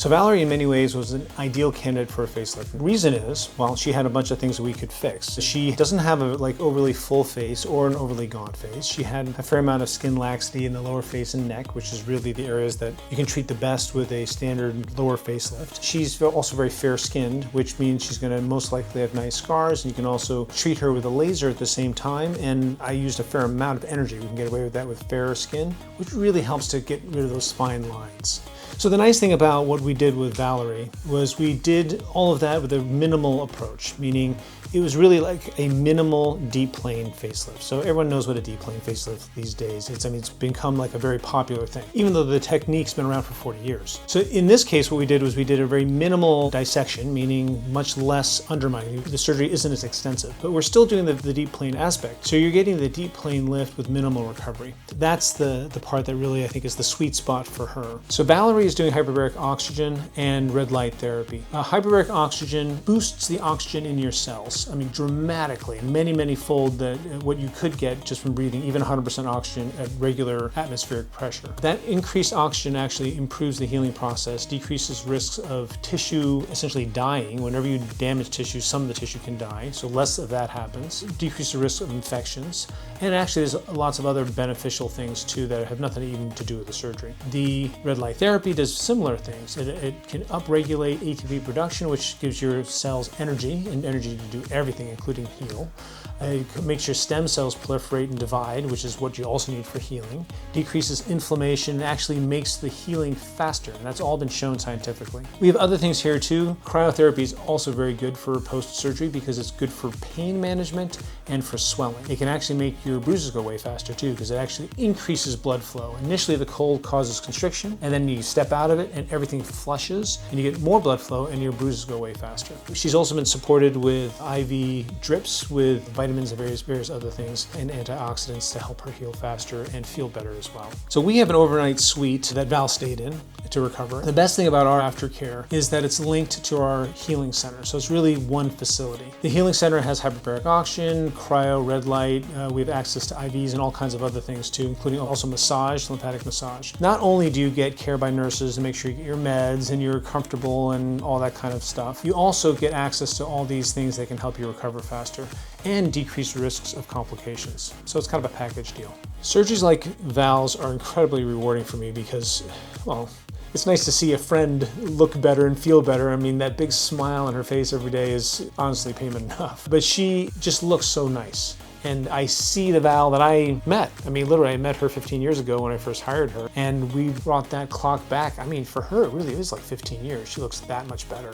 So Valerie in many ways was an ideal candidate for a facelift. The reason is, well, she had a bunch of things that we could fix. She doesn't have a overly full face or an overly gaunt face. She had a fair amount of skin laxity in the lower face and neck, which is really the areas that you can treat the best with a standard lower facelift. She's also very fair-skinned, which means she's going to most likely have nice scars, and you can also treat her with a laser at the same time, and I used a fair amount of energy. We can get away with that with fairer skin, which really helps to get rid of those fine lines. So the nice thing about what we did with Valerie was we did all of that with a minimal approach, meaning it was really like a minimal deep plane facelift. So everyone knows what a deep plane facelift these days. It's become like a very popular thing, even though the technique's been around for 40 years. So in this case, what we did was we did a very minimal dissection, meaning much less undermining. The surgery isn't as extensive, but we're still doing the deep plane aspect. So you're getting the deep plane lift with minimal recovery. That's the part that really I think is the sweet spot for her. So Valerie is doing hyperbaric oxygen and red light therapy. Hyperbaric oxygen boosts the oxygen in your cells. I mean, dramatically, many fold what you could get just from breathing even 100% oxygen at regular atmospheric pressure. That increased oxygen actually improves the healing process, decreases risks of tissue essentially dying. Whenever you damage tissue, some of the tissue can die, so less of that happens. Decrease the risk of infections, and actually there's lots of other beneficial things too that have nothing even to do with the surgery. The red light therapy does similar things. It can upregulate ATP production, which gives your cells energy, and energy to do everything, including heal. It makes your stem cells proliferate and divide, which is what you also need for healing. Decreases inflammation, and actually makes the healing faster, and that's all been shown scientifically. We have other things here too. Cryotherapy is also very good for post-surgery because it's good for pain management and for swelling. It can actually make your bruises go away faster too, because it actually increases blood flow. Initially the cold causes constriction, and then you step out of it and everything flushes, and you get more blood flow and your bruises go away faster. She's also been supported with IV drips with vitamins and various other things and antioxidants to help her heal faster and feel better as well. So we have an overnight suite that Val stayed in to recover. The best thing about our aftercare is that it's linked to our healing center. So it's really one facility. The healing center has hyperbaric oxygen, cryo, red light. We have access to IVs and all kinds of other things too, including also massage, lymphatic massage. Not only do you get care by nurses to make sure you get your meds and you're comfortable and all that kind of stuff, you also get access to all these things that can help you recover faster and decrease risks of complications. So it's kind of a package deal. Surgeries like Val's are incredibly rewarding for me because, well, it's nice to see a friend look better and feel better. I mean, that big smile on her face every day is honestly payment enough. But she just looks so nice. And I see the Val that I met. I mean, literally, I met her 15 years ago when I first hired her, and we brought that clock back. I mean, for her, it really is like 15 years. She looks that much better.